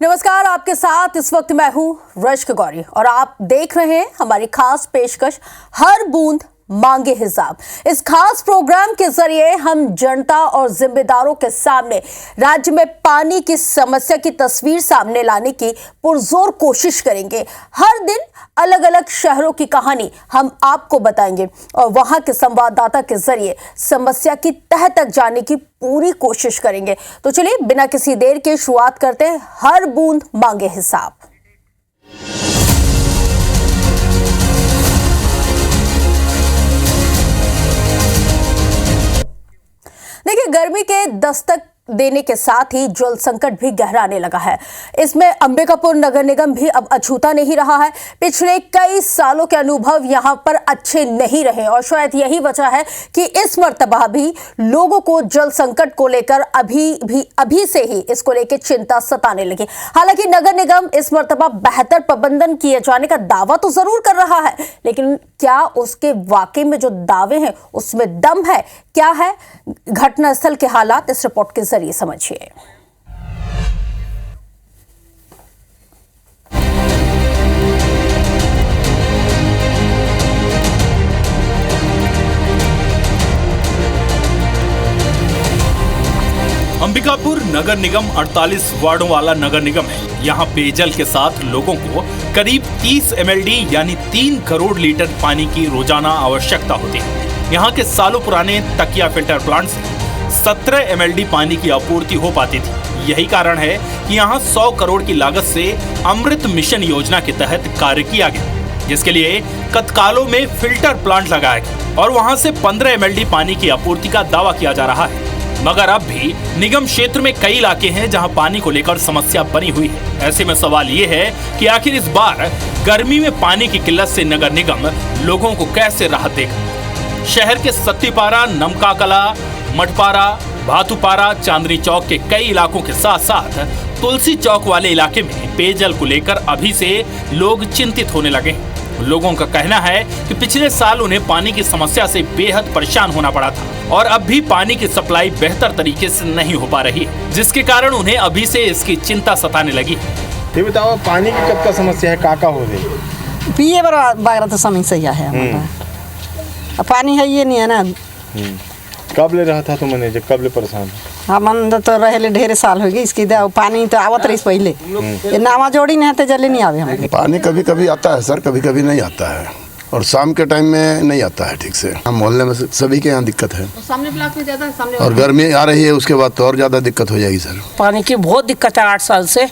नमस्कार, आपके साथ इस वक्त मैं हूं रश्क गौरी और आप देख रहे हैं हमारी खास पेशकश हर बूंद मांगे हिसाब। इस खास प्रोग्राम के जरिए हम जनता और जिम्मेदारों के सामने राज्य में पानी की समस्या की तस्वीर सामने लाने की पुरजोर कोशिश करेंगे। हर दिन अलग अलग शहरों की कहानी हम आपको बताएंगे और वहां के संवाददाता के जरिए समस्या की तह तक जाने की पूरी कोशिश करेंगे। तो चलिए बिना किसी देर के शुरुआत करते हैं हर बूंद मांगे हिसाब। देखिए, गर्मी के दस्तक देने के साथ ही जल संकट भी गहराने लगा है। इसमें अंबिकापुर नगर निगम भी अब अछूता नहीं रहा है। पिछले कई सालों के अनुभव यहां पर अच्छे नहीं रहे और शायद यही वजह है कि इस मर्तबा भी लोगों को जल संकट को लेकर अभी से ही इसको लेकर चिंता सताने लगी। हालांकि नगर निगम इस मर्तबा बेहतर प्रबंधन किए जाने का दावा तो जरूर कर रहा है, लेकिन क्या उसके वाकई में जो दावे हैं उसमें दम है? क्या है घटनास्थल के हालात, इस रिपोर्ट के जरिए समझिए। अंबिकापुर नगर निगम 48 वार्डों वाला नगर निगम है। यहाँ पेयजल के साथ लोगों को करीब 30 MLD यानी 3 करोड़ लीटर पानी की रोजाना आवश्यकता होती है। यहाँ के सालों पुराने तकिया फिल्टर प्लांट से 17 MLD पानी की आपूर्ति हो पाती थी। यही कारण है कि यहाँ 100 करोड़ की लागत से अमृत मिशन योजना के तहत कार्य किया गया, जिसके लिए कतकालों में फिल्टर प्लांट लगाया गया और वहाँ से 15 MLD पानी की आपूर्ति का दावा किया जा रहा है। मगर अब भी निगम क्षेत्र में कई इलाके हैं जहां पानी को लेकर समस्या बनी हुई है। ऐसे में सवाल ये है कि आखिर इस बार गर्मी में पानी की किल्लत से नगर निगम लोगों को कैसे राहत देगा। शहर के सत्तीपारा, नमकाकला, मठपारा, भातुपारा, चांदनी चौक के कई इलाकों के साथ साथ तुलसी चौक वाले इलाके में पेयजल को लेकर अभी से लोग चिंतित होने लगे हैं। लोगों का कहना है कि पिछले साल उन्हें पानी की समस्या से बेहद परेशान होना पड़ा था और अब भी पानी की सप्लाई बेहतर तरीके से नहीं हो पा रही है, जिसके कारण उन्हें अभी से इसकी चिंता सताने लगी। ये बताओ, पानी की कब का समस्या है, काका हो रही? पिए बार तो समस्या है हमारा। पानी है ये नहीं है ना। कब ले रहा था तुम मैंने, कब ले परेशान? हम तो रहे ढेर साल हो गए। इसकी पानी तो आवत रही पहले, ये नावा जोड़ी नहीं है जल्दी नहीं आवे हमें। पानी कभी कभी आता है सर, कभी कभी नहीं आता है और शाम के टाइम में नहीं आता है ठीक से। हम मोहल्ले में सभी के यहाँ दिक्कत है। सामने ब्लॉक में ज्यादा सामने और गर्मी आ रही है, उसके बाद तो और ज्यादा दिक्कत हो जाएगी सर। पानी की बहुत दिक्कत है। 8 साल से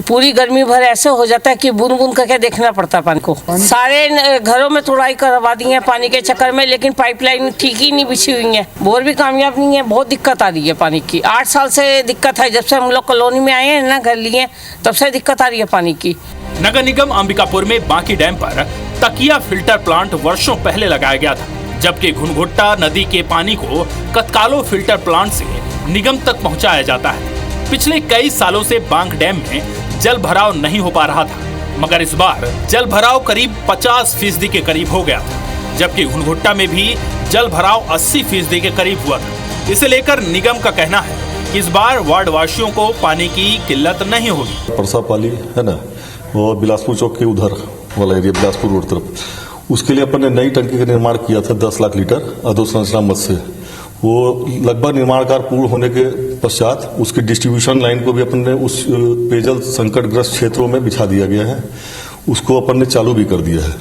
पूरी गर्मी भर ऐसे हो जाता है कि बूंद बूंद करके देखना पड़ता है पानी को। सारे घरों में तोड़ाई करवा दी है पानी के चक्कर में, लेकिन पाइपलाइन ठीक ही नहीं बिछी हुई है, बोर भी कामयाब नहीं है। बहुत दिक्कत आ रही है पानी की। 8 साल से दिक्कत है। जब से हम लोग कॉलोनी में आए हैं ना, घर लिए, तब से दिक्कत आ रही है पानी की। नगर निगम अंबिकापुर में बांकी डैम पर तकिया फिल्टर प्लांट वर्षों पहले लगाया गया था, जबकि घुनघुट्टा नदी के पानी को कतकालो फिल्टर प्लांट से निगम तक पहुंचाया जाता है। पिछले कई सालों से बांक डैम में जल भराव नहीं हो पा रहा था, मगर इस बार जल भराव करीब 50% के करीब हो गया था, जबकि घुनघुट्टा में भी जल भराव 80% के करीब हुआ था। इसे लेकर निगम का कहना है कि इस बार वार्ड वासियों को पानी की किल्लत नहीं होगी। परसापाली है ना, वो बिलासपुर चौक के उधर वाला एरिया, बिलासपुर रोड तरफ, उसके लिए अपन ने नई टंकी का निर्माण किया था 10 लाख लीटर अधोसंरचना मद से। वो लगभग निर्माण कार्य पूर्ण होने के पश्चात उसकी डिस्ट्रीब्यूशन लाइन को भी अपन ने उस पेयजल संकटग्रस्त क्षेत्रों में बिछा दिया गया है। उसको अपन ने चालू भी कर दिया है,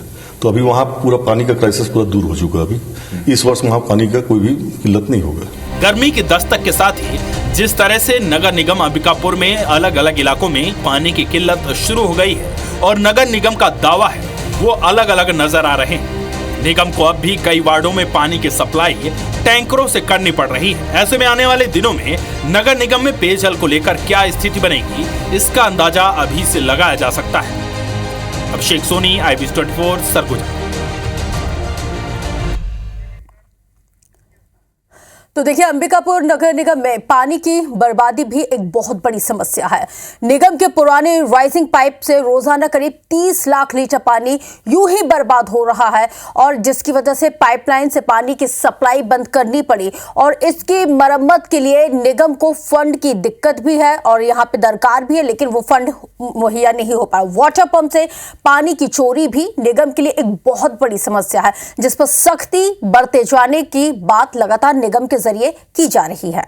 तो अभी वहाँ पूरा पानी का क्राइसिस पूरा दूर हो चुका है। अभी इस वर्ष वहाँ पानी का कोई भी किल्लत नहीं होगा। गर्मी की दस्तक के साथ ही जिस तरह से नगर निगम अंबिकापुर में अलग अलग इलाकों में पानी की किल्लत शुरू हो गई है और नगर निगम का दावा है वो अलग अलग नजर आ रहे हैं। निगम को अब भी कई वार्डों में पानी की सप्लाई टैंकरों से करनी पड़ रही है। ऐसे में आने वाले दिनों में नगर निगम में पेयजल को लेकर क्या स्थिति बनेगी, इसका अंदाजा अभी से लगाया जा सकता है। अभिषेक सोनी, IBC 24, सरगुजा। तो देखिए, अंबिकापुर नगर निगम में पानी की बर्बादी भी एक बहुत बड़ी समस्या है। निगम के पुराने राइजिंग पाइप से रोजाना करीब 30 लाख लीटर पानी यूं ही बर्बाद हो रहा है, और जिसकी वजह से पाइपलाइन से पानी की सप्लाई बंद करनी पड़ी, और इसकी मरम्मत के लिए निगम को फंड की दिक्कत भी है और यहाँ पे दरकार भी है, लेकिन वो फंड मुहैया नहीं हो पा रहा। वाटर पंप से पानी की चोरी भी निगम के लिए एक बहुत बड़ी समस्या है, जिस पर सख्ती बरते जाने की बात लगातार निगम के जरिए की जा रही है।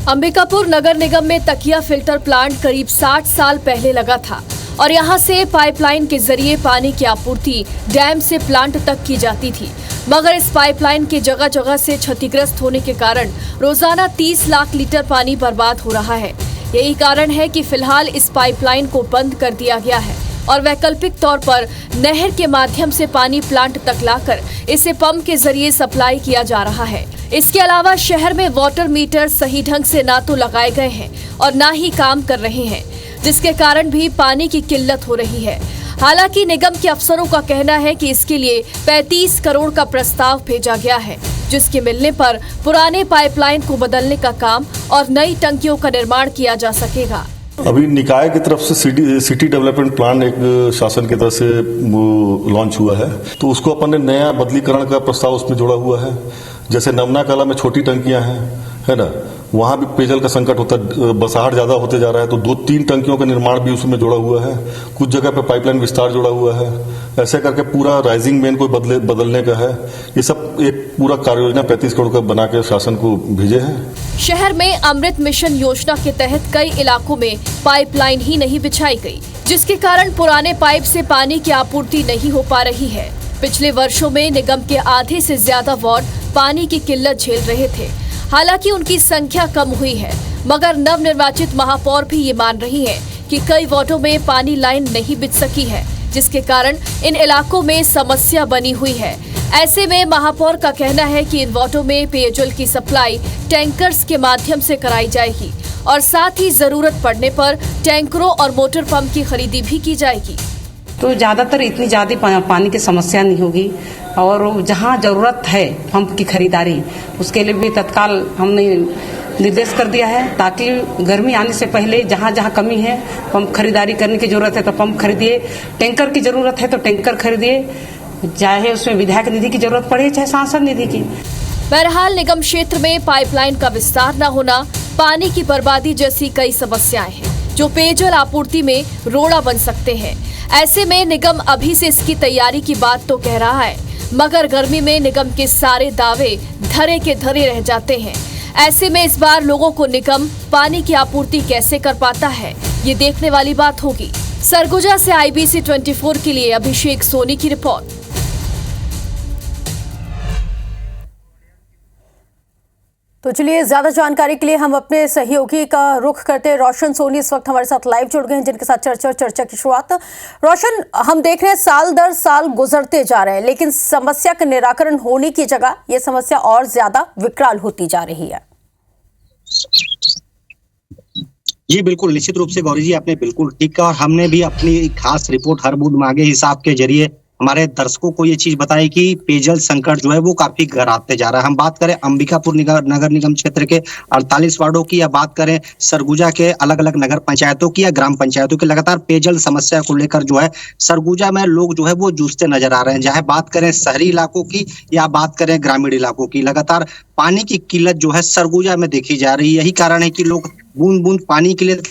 अंबिकापुर नगर निगम में तकिया फिल्टर प्लांट करीब 60 साल पहले लगा था और यहां से पाइपलाइन के जरिए पानी की आपूर्ति डैम से प्लांट तक की जाती थी, मगर इस पाइपलाइन के जगह जगह से क्षतिग्रस्त होने के कारण रोजाना 30 लाख लीटर पानी बर्बाद हो रहा है। यही कारण है कि फिलहाल इस पाइपलाइन को बंद कर दिया गया है और वैकल्पिक तौर पर नहर के माध्यम से पानी प्लांट तक लाकर इसे पंप के जरिए सप्लाई किया जा रहा है। इसके अलावा शहर में वाटर मीटर सही ढंग से ना तो लगाए गए हैं और ना ही काम कर रहे हैं, जिसके कारण भी पानी की किल्लत हो रही है। हालांकि निगम के अफसरों का कहना है कि इसके लिए 35 करोड़ का प्रस्ताव भेजा गया है, जिसके मिलने पर पुराने पाइपलाइन को बदलने का काम और नई टंकियों का निर्माण किया जा सकेगा। अभी निकाय की तरफ से सिटी डेवलपमेंट प्लान एक शासन की तरफ से लॉन्च हुआ है, तो उसको अपन ने नया बदलीकरण का प्रस्ताव उसमें जोड़ा हुआ है। जैसे नमना कला में छोटी टंकियां हैं, है ना, वहां भी पेयजल का संकट होता है, बसाहट ज्यादा होते जा रहा है, तो 2-3 टंकियों का निर्माण भी उसमें जोड़ा हुआ है। कुछ जगह पे पाइपलाइन विस्तार जोड़ा हुआ है। ऐसे करके पूरा राइजिंग मेन को बदलने का है। ये सब एक पूरा कार्य योजना 35 करोड़ का बना के शासन को भेजे हैं। शहर में अमृत मिशन योजना के तहत कई इलाकों में पाइपलाइन ही नहीं बिछाई गई, जिसके कारण पुराने पाइप से पानी की आपूर्ति नहीं हो पा रही है। पिछले वर्षों में निगम के आधे से ज्यादा वार्ड पानी की किल्लत झेल रहे थे। हालांकि उनकी संख्या कम हुई है, मगर नवनिर्वाचित महापौर भी ये मान रही हैं कि कई वार्डों में पानी लाइन नहीं बिछ सकी है, जिसके कारण इन इलाकों में समस्या बनी हुई है। ऐसे में महापौर का कहना है कि इन वार्डों में पेयजल की सप्लाई टैंकर्स के माध्यम से कराई जाएगी और साथ ही जरूरत पड़ने पर टैंकरों और मोटर पंप की खरीदी भी की जाएगी। तो ज़्यादातर इतनी ज़्यादा पानी की समस्या नहीं होगी, और जहाँ ज़रूरत है पंप की खरीदारी, उसके लिए भी तत्काल हमने निर्देश कर दिया है, ताकि गर्मी आने से पहले जहाँ जहाँ कमी है पंप खरीदारी करने की जरूरत है तो पंप खरीदिए, टैंकर की जरूरत है तो टैंकर खरीदिए, चाहे उसमें विधायक निधि की जरूरत पड़े चाहे सांसद निधि की। बहरहाल निगम क्षेत्र में पाइपलाइन का विस्तार न होना, पानी की बर्बादी जैसी कई समस्याएं हैं जो पेयजल आपूर्ति में रोड़ा बन सकते हैं। ऐसे में निगम अभी से इसकी तैयारी की बात तो कह रहा है, मगर गर्मी में निगम के सारे दावे धरे के धरे रह जाते हैं। ऐसे में इस बार लोगों को निगम पानी की आपूर्ति कैसे कर पाता है, ये देखने वाली बात होगी। सरगुजा से IBC 24 के लिए अभिषेक सोनी की रिपोर्ट। तो चलिए, ज्यादा जानकारी के लिए हम अपने सहयोगी का रुख करते हैं। रोशन सोनी इस वक्त हमारे साथ लाइव जुड़ गए हैं, जिनके साथ चर्चा की शुरुआत। रोशन, हम देख रहे हैं साल दर साल गुजरते जा रहे हैं, लेकिन समस्या का निराकरण होने की जगह ये समस्या और ज्यादा विकराल होती जा रही है। जी बिल्कुल, निश्चित रूप से गौरी जी आपने बिल्कुल ठीक कहा, और हमने भी अपनी खास रिपोर्ट हर बूंद मांगे हिसाब के जरिए हमारे दर्शकों को ये चीज बताई कि पेयजल संकट जो है वो काफी गहराते जा रहा है। हम बात करें अंबिकापुर नगर निगम क्षेत्र के 48 वार्डों की, या बात करें सरगुजा के अलग अलग नगर पंचायतों की या ग्राम पंचायतों की, लगातार पेयजल समस्या को लेकर जो है सरगुजा में लोग जो है वो जूझते नजर आ रहे हैं। चाहे बात करें शहरी इलाकों की या बात करें ग्रामीण इलाकों की, लगातार पानी की किल्लत जो है सरगुजा में देखी जा रही है। यही कारण है कि लोग बूंद बूंद पानी के लिए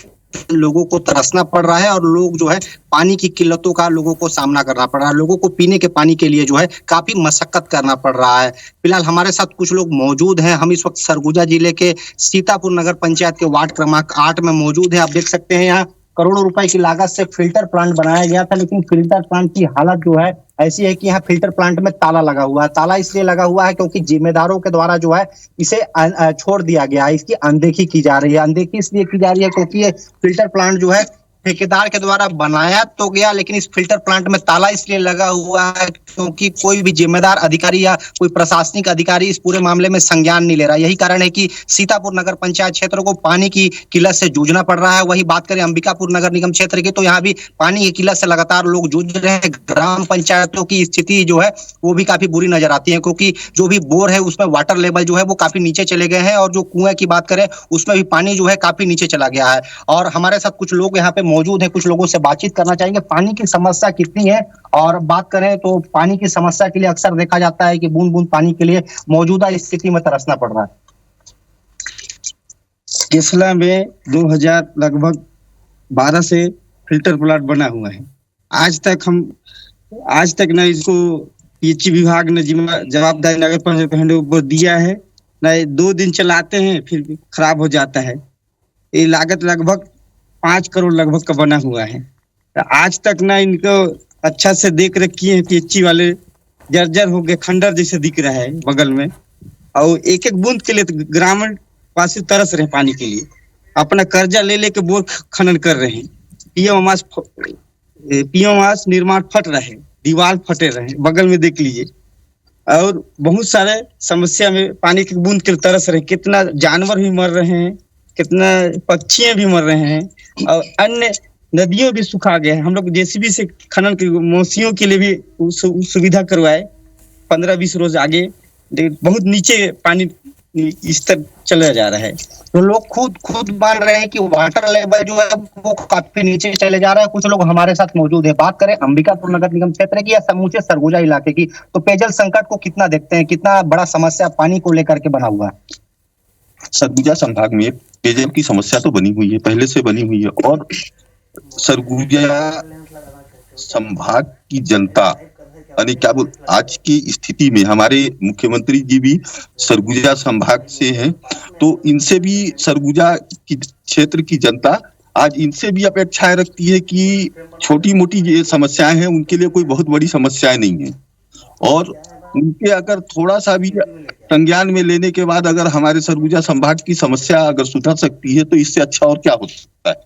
लोगों को तरसना पड़ रहा है, और लोग जो है पानी की किल्लतों का लोगों को सामना करना पड़ रहा है। लोगों को पीने के पानी के लिए जो है काफी मशक्कत करना पड़ रहा है। फिलहाल हमारे साथ कुछ लोग मौजूद हैं। हम इस वक्त सरगुजा जिले के सीतापुर नगर पंचायत के वार्ड क्रमांक 8 में मौजूद हैं। आप देख सकते हैं यहाँ करोड़ों रुपए की लागत से फिल्टर प्लांट बनाया गया था, लेकिन फिल्टर प्लांट की हालत जो है ऐसी है कि यहाँ फिल्टर प्लांट में ताला लगा हुआ है। ताला इसलिए लगा हुआ है क्योंकि जिम्मेदारों के द्वारा जो है इसे छोड़ दिया गया है, इसकी अनदेखी की जा रही है। अनदेखी इसलिए की जा रही है क्योंकि ये फिल्टर प्लांट जो है ठेकेदार के द्वारा बनाया तो गया, लेकिन इस फिल्टर प्लांट में ताला इसलिए लगा हुआ है क्योंकि कोई भी जिम्मेदार अधिकारी या कोई प्रशासनिक अधिकारी इस पूरे मामले में संज्ञान नहीं ले रहा। यही कारण है कि सीतापुर नगर पंचायत क्षेत्र को पानी की किल्लत से जूझना पड़ रहा है। वही बात करें अंबिकापुर नगर निगम क्षेत्र की, तो यहाँ भी पानी की किल्लत से लगातार लोग जूझ रहे हैं। ग्राम पंचायतों की स्थिति जो है वो भी काफी बुरी नजर आती है, क्योंकि जो भी बोर है उसमें वाटर लेवल जो है वो काफी नीचे चले गए हैं, और जो कुएं की बात करें उसमें भी पानी जो है काफी नीचे चला गया है। और हमारे साथ कुछ लोग यहाँ पे मौजूद है, कुछ लोगों से बातचीत करना चाहेंगे। पानी की समस्या कितनी है, और बात करें तो पानी की समस्या के लिए अक्सर देखा जाता है कि बूंद बूंद पानी के लिए मौजूदा स्थिति में तरसना पड़ रहा है। केसला में 2000 लगभग 12 से फिल्टर प्लांट बना हुआ है। आज तक न इसको पीएचई विभाग ने जवाबदारी नगर पंचायत हैंड दिया है, न 2 दिन चलाते हैं फिर खराब हो जाता है। ये लागत लगभग 5 करोड़ लगभग का बना हुआ है। आज तक ना इनको अच्छा से देख रेख किए हैं। पीएचई वाले जर्जर हो गए, खंडर जैसे दिख रहा है बगल में, और एक एक बूंद के लिए तो ग्रामीण वासी तरस रहे पानी के लिए। अपना कर्जा ले लेके बोर खनन कर रहे हैं। पीएम आवास निर्माण फट रहे, दीवार फटे रहे, बगल में देख लीजिए। और बहुत सारे समस्या में पानी की बूंद के तरस रहे। कितना जानवर भी मर रहे हैं, कितना पक्षियां भी मर रहे हैं, और अन्य नदियों भी सुखा गए हैं। हम लोग जेसीबी से खनन की मौसियों के लिए भी सुविधा करवाए 15-20 रोज आगे, लेकिन बहुत नीचे पानी इस तक चला जा रहा है। तो लोग खुद मान रहे हैं कि वाटर लेवल जो है वो काफी नीचे चले जा रहा है। कुछ लोग हमारे साथ मौजूद है। बात करें अंबिकापुर नगर निगम क्षेत्र की या समूचे सरगुजा इलाके की, तो पेयजल संकट को कितना देखते हैं, कितना बड़ा समस्या पानी को लेकर के बना हुआ है? सरगुजा संभाग में पेयजल की समस्या तो बनी हुई है, पहले से बनी हुई है, और सरगुजा संभाग की जनता यानी क्या बोल, आज की स्थिति में हमारे मुख्यमंत्री जी भी सरगुजा संभाग से हैं, तो इनसे भी सरगुजा की क्षेत्र की जनता आज इनसे भी अपेक्षाएं रखती है कि छोटी मोटी ये समस्याएं हैं उनके लिए कोई बहुत बड़ी समस्याएं नहीं है, और उनके अगर थोड़ा सा भी संज्ञान में लेने के बाद अगर हमारे सरगुजा संभाग की समस्या अगर सुधर सकती है तो इससे अच्छा और क्या हो सकता है।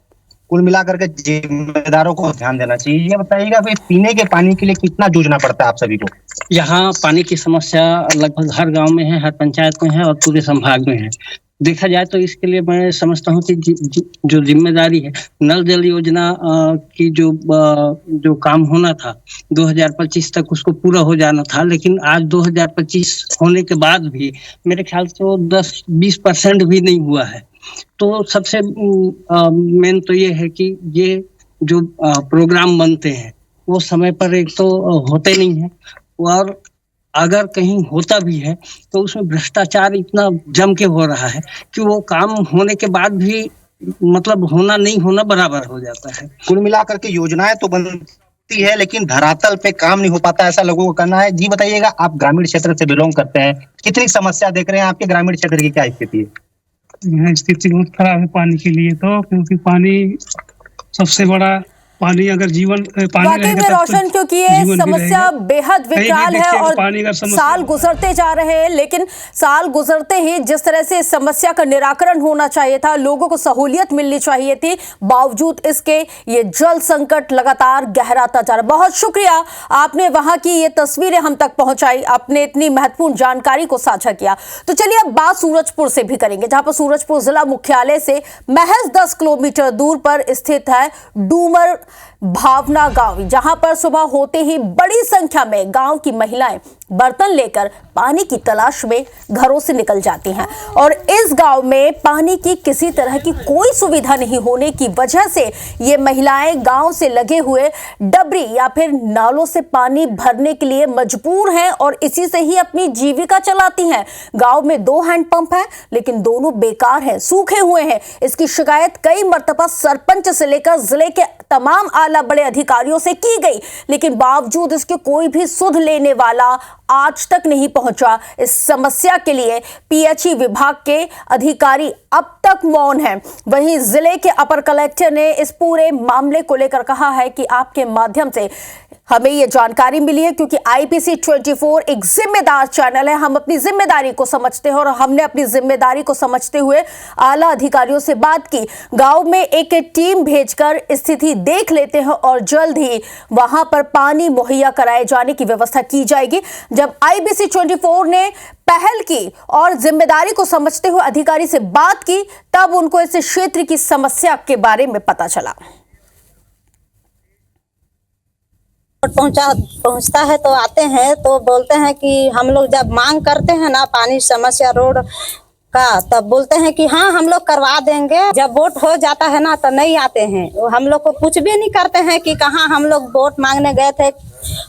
कुल मिलाकर के जिम्मेदारों को ध्यान देना चाहिए। ये बताइएगा भाई, पीने के पानी के लिए कितना जूझना पड़ता है आप सभी को? यहाँ पानी की समस्या लगभग हर गांव में है, हर पंचायत में है और पूरे संभाग में है। देखा जाए तो इसके लिए मैं समझता हूँ कि जो जिम्मेदारी है, नल जल योजना की जो काम होना था 2025 तक उसको पूरा हो जाना था, लेकिन आज 2025 होने के बाद भी मेरे ख्याल से वो 10-20% भी नहीं हुआ है। तो सबसे मेन तो ये है कि ये जो प्रोग्राम बनते हैं वो समय पर एक तो होते नहीं है, और अगर कहीं होता भी है तो उसमें भ्रष्टाचार इतना जम के हो रहा है कि वो काम होने के बाद भी मतलब होना नहीं होना बराबर हो जाता है। कुल मिलाकर के योजनाएं तो बनती है लेकिन धरातल पे काम नहीं हो पाता, ऐसा लोगों को करना है। जी बताइएगा, आप ग्रामीण क्षेत्र से बिलोंग करते हैं, कितनी समस्या देख रहे हैं? आपके ग्रामीण क्षेत्र की क्या स्थिति है? यहाँ स्थिति बहुत खराब है पानी के लिए, तो क्योंकि पानी सबसे बड़ा, पानी अगर जीवन पानी वाकई में रोशन, क्योंकि ये समस्या बेहद विकराल है और साल गुजरते जा रहे हैं, लेकिन साल गुजरते ही जिस तरह से इस समस्या का निराकरण होना चाहिए था, लोगों को सहूलियत मिलनी चाहिए थी, बावजूद इसके ये जल संकट लगातार गहराता जा रहा है। बहुत शुक्रिया, आपने वहां की ये तस्वीरें हम तक पहुंचाई, आपने इतनी महत्वपूर्ण जानकारी को साझा किया। तो चलिए अब बात सूरजपुर से भी करेंगे, जहां पर सूरजपुर जिला मुख्यालय से महज 10 किलोमीटर दूर पर स्थित है डूमर भावना गांव, जहां पर सुबह होते ही बड़ी संख्या में गांव की महिलाएं बर्तन लेकर पानी की तलाश में घरों से निकल जाती हैं, और इस गांव में पानी की किसी तरह की कोई सुविधा नहीं होने की वजह से ये महिलाएं गांव से लगे हुए डबरी या फिर नालों से पानी भरने के लिए मजबूर हैं और इसी से ही अपनी जीविका चलाती हैं। गांव में 2 हैंडपंप हैं, लेकिन दोनों बेकार हैं, सूखे हुए हैं। इसकी शिकायत कई मर्तबा सरपंच से लेकर जिले के तमाम आला बड़े अधिकारियों से की गई, लेकिन बावजूद इसके कोई भी सुध लेने वाला आज तक नहीं पहुंचा। इस समस्या के लिए पीएचई विभाग के अधिकारी अब तक मौन हैं। वहीं जिले के अपर कलेक्टर ने इस पूरे मामले को लेकर कहा है कि आपके माध्यम से हमें ये जानकारी मिली है क्योंकि IPC 24 एक जिम्मेदार चैनल है। हम अपनी जिम्मेदारी को समझते हैं और हमने अपनी जिम्मेदारी को समझते हुए आला अधिकारियों से बात की। गांव में एक टीम भेजकर स्थिति देख लेते हैं और जल्द ही वहां पर पानी मुहैया कराए जाने की व्यवस्था की जाएगी। जब IPC 24 ने पहल की और जिम्मेदारी को समझते हुए अधिकारी से बात की, तब उनको इस क्षेत्र की समस्या के बारे में पता चला। पहुंचता है तो आते हैं तो बोलते हैं कि हम लोग जब मांग करते हैं ना पानी समस्या रोड का, तब बोलते हैं कि हाँ हम लोग करवा देंगे। जब वोट हो जाता है ना तो नहीं आते हैं। हम लोग को कुछ भी नहीं करते हैं कि कहाँ हम लोग वोट मांगने गए थे,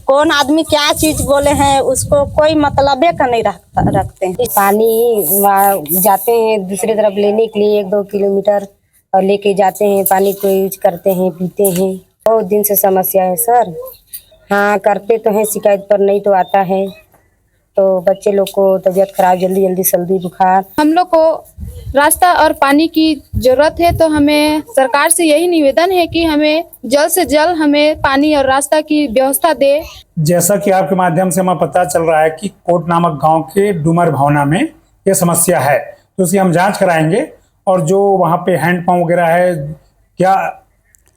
कौन आदमी क्या चीज बोले हैं, उसको कोई मतलब का नहीं रखते हैं। पानी जाते हैं दूसरी तरफ लेने के लिए 1-2 किलोमीटर और लेके जाते हैं। पानी को यूज करते हैं, पीते हैं। बहुत दिन से समस्या है सर। हाँ करते तो हैं शिकायत, पर नहीं तो आता है तो बच्चे लोग को तबीयत खराब, जल्दी सर्दी बुखार। हम लोग को रास्ता और पानी की जरूरत है तो हमें सरकार से यही निवेदन है कि हमें जल्द से जल्द हमें पानी और रास्ता की व्यवस्था दे। जैसा कि आपके माध्यम से हमें पता चल रहा है कि कोट नामक गांव के डूमर भावना में ये समस्या है, तो उसकी हम जांच कराएंगे और जो वहाँ पे हैंडपंप वगैरह है, क्या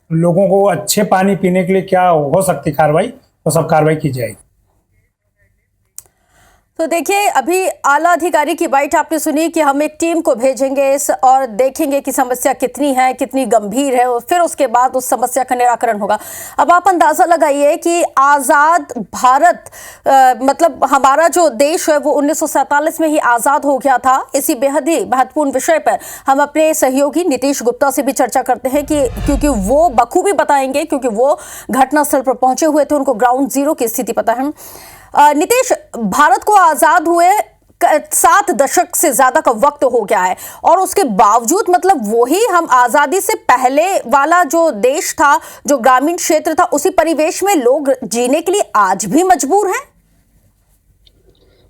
लोगों को अच्छे पानी पीने के लिए क्या हो सकती कार्रवाई, तो सब कार्रवाई की जाएगी। तो देखिए, अभी आला अधिकारी की बाइट आपने सुनी कि हम एक टीम को भेजेंगे और देखेंगे कि समस्या कितनी है, कितनी गंभीर है, और फिर उसके बाद उस समस्या का निराकरण होगा। अब आप अंदाजा लगाइए कि आज़ाद भारत मतलब हमारा जो देश है वो 1947 में ही आज़ाद हो गया था। इसी बेहद ही महत्वपूर्ण विषय पर हम अपने सहयोगी नीतीश गुप्ता से भी चर्चा करते हैं कि क्योंकि वो बखूबी बताएंगे, क्योंकि वो घटनास्थल पर पहुंचे हुए थे, उनको ग्राउंड जीरो की स्थिति पता है। नीतीश, भारत को आजाद हुए 7 दशक से ज्यादा का वक्त हो गया है और उसके बावजूद मतलब वही हम आजादी से पहले वाला जो देश था, जो ग्रामीण क्षेत्र था, उसी परिवेश में लोग जीने के लिए आज भी मजबूर हैं।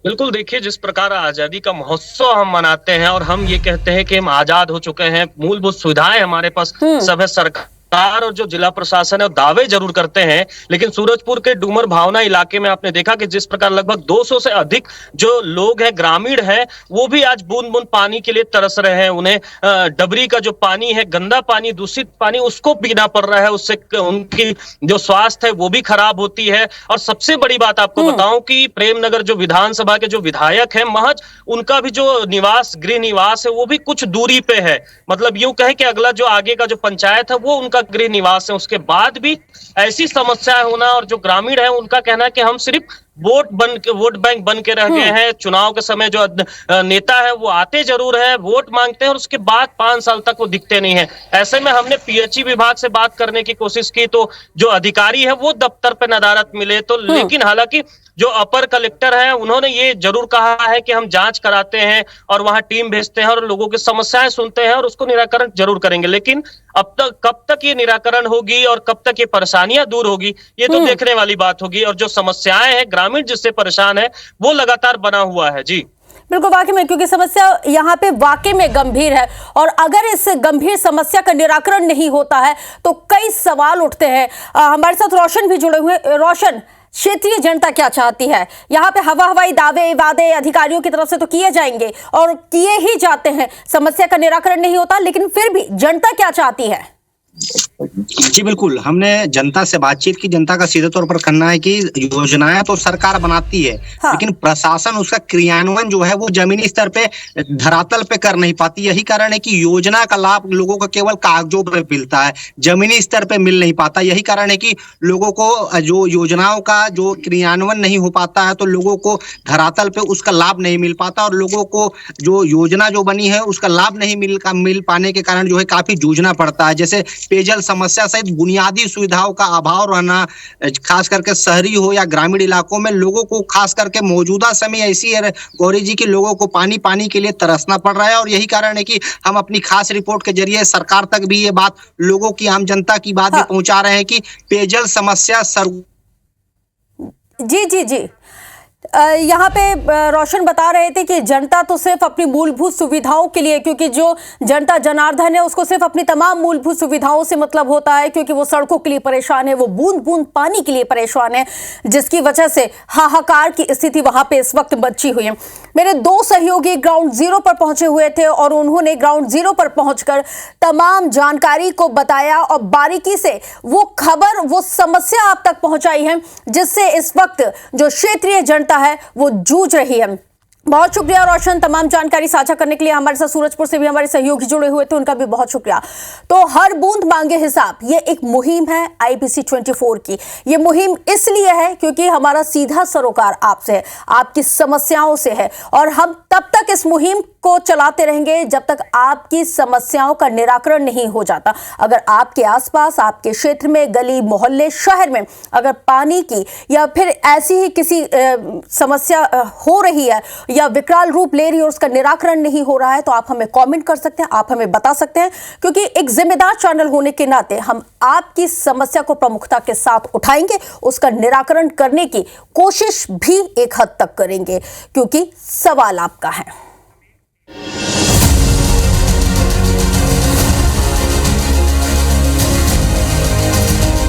बिल्कुल, देखिए जिस प्रकार आजादी का महोत्सव हम मनाते हैं और हम ये कहते हैं कि हम आजाद हो चुके हैं, मूलभूत सुविधाएं हमारे पास सब है, सरकार और जो जिला प्रशासन है दावे जरूर करते हैं, लेकिन सूरजपुर के डूमर भावना इलाके में आपने देखा कि जिस प्रकार लगभग 200 से अधिक जो लोग हैं, ग्रामीण हैं, वो भी आज बूंद बूंद पानी के लिए तरस रहे हैं। उन्हें डबरी का जो पानी है, गंदा पानी, दूषित पानी, उसको पीना पड़ रहा है। उससे उनकी जो स्वास्थ्य है वो भी खराब होती है। और सबसे बड़ी बात आपको बताऊं कि प्रेमनगर जो विधानसभा के जो विधायक है, महज उनका भी जो निवास, गृह निवास है, वो भी कुछ दूरी पे है। मतलब यूं कहें कि अगला जो आगे का जो पंचायत है वो उनका गृह निवास है। उसके बाद भी ऐसी समस्याएं होना, और जो ग्रामीण है उनका कहना है कि हम सिर्फ वोट बैंक बन के रह गए हैं। चुनाव के समय जो नेता है वो आते जरूर है, वोट मांगते हैं और उसके बाद 5 साल तक वो दिखते नहीं है। ऐसे में हमने PHE विभाग से बात करने की कोशिश की तो जो अधिकारी है वो दफ्तर पे नदारत मिले तो, लेकिन हालांकि जो अपर कलेक्टर है उन्होंने ये जरूर कहा है कि हम जांच कराते हैं और वहां टीम भेजते हैं और लोगों की समस्याएं सुनते हैं और उसको निराकरण जरूर करेंगे। लेकिन अब तक कब तक ये निराकरण होगी और कब तक ये परेशानियां दूर होगी, ये तो देखने वाली बात होगी। और जो समस्याएं हैं, ग्रामीण जिससे परेशान है, वो लगातार बना हुआ है। जी बिल्कुल, वाकई में, क्योंकि समस्या यहाँ पे वाकई में गंभीर है और अगर इस गंभीर समस्या का निराकरण नहीं होता है तो कई सवाल उठते हैं। हमारे साथ रोशन भी जुड़े हुए। रोशन, क्षेत्रीय जनता क्या चाहती है? यहाँ पे हवाई दावे वादे अधिकारियों की तरफ से तो किए जाएंगे और किए ही जाते हैं, समस्या का निराकरण नहीं होता, लेकिन फिर भी जनता क्या चाहती है? जी बिल्कुल, हमने जनता से बातचीत की। जनता का सीधे तौर पर कहना है कि योजनाएं तो सरकार बनाती है, लेकिन प्रशासन उसका क्रियान्वयन जो है वो जमीनी स्तर पे, धरातल पे कर नहीं पाती। यही कारण है कि योजना का लाभ लोगों को केवल कागजों पे मिलता है, जमीनी स्तर पे मिल नहीं पाता। यही कारण है कि लोगों को जो योजनाओं का जो क्रियान्वयन नहीं हो पाता है तो लोगों को धरातल पे उसका लाभ नहीं मिल पाता और लोगों को जो योजना जो बनी है उसका लाभ नहीं मिल पाने के कारण जो है काफी जूझना पड़ता है। जैसे पेयजल समस्या सहित बुनियादी सुविधाओं का अभाव रहना, खास करके शहरी हो या ग्रामीण इलाकों में लोगों को, खास करके मौजूदा समय ऐसी है गौरी जी की लोगों को पानी के लिए तरसना पड़ रहा है। और यही कारण है कि हम अपनी खास रिपोर्ट के जरिए सरकार तक भी ये बात, लोगों की, आम जनता की बात भी पहुंचा रहे हैं कि पेयजल समस्या जी यहाँ पे रोशन बता रहे थे कि जनता तो सिर्फ अपनी मूलभूत सुविधाओं के लिए, क्योंकि जो जनता जनार्दन है उसको सिर्फ अपनी तमाम मूलभूत सुविधाओं से मतलब होता है, क्योंकि वो सड़कों के लिए परेशान है, वो बूंद बूंद पानी के लिए परेशान है, जिसकी वजह से हाहाकार की स्थिति वहां पे इस वक्त बची हुई है। मेरे दो सहयोगी ग्राउंड जीरो पर पहुंचे हुए थे और उन्होंने ग्राउंड जीरो पर पहुंचकर तमाम जानकारी को बताया और बारीकी से वो खबर, वो समस्या आप तक पहुंचाई है जिससे इस वक्त जो क्षेत्रीय जनता है वो जूझ रही है। बहुत शुक्रिया रोशन, तमाम जानकारी साझा करने के लिए। हमारे साथ सूरजपुर से भी हमारे सहयोगी जुड़े हुए थे, उनका भी बहुत शुक्रिया। तो हर बूंद मांगे हिसाब, ये एक मुहिम है IBC 24 की। ये मुहिम इसलिए है क्योंकि हमारा सीधा सरोकार आपसे है, आपकी समस्याओं से है, और हम तब तक इस मुहिम को चलाते रहेंगे जब तक आपकी समस्याओं का निराकरण नहीं हो जाता। अगर आपके आसपास, आपके क्षेत्र में, गली मोहल्ले, शहर में अगर पानी की या फिर ऐसी ही किसी समस्या हो रही है या विकराल रूप ले रही है और उसका निराकरण नहीं हो रहा है, तो आप हमें कमेंट कर सकते हैं, आप हमें बता सकते हैं, क्योंकि एक जिम्मेदार चैनल होने के नाते हम आपकी समस्या को प्रमुखता के साथ उठाएंगे, उसका निराकरण करने की कोशिश भी एक हद तक करेंगे, क्योंकि सवाल आपका है।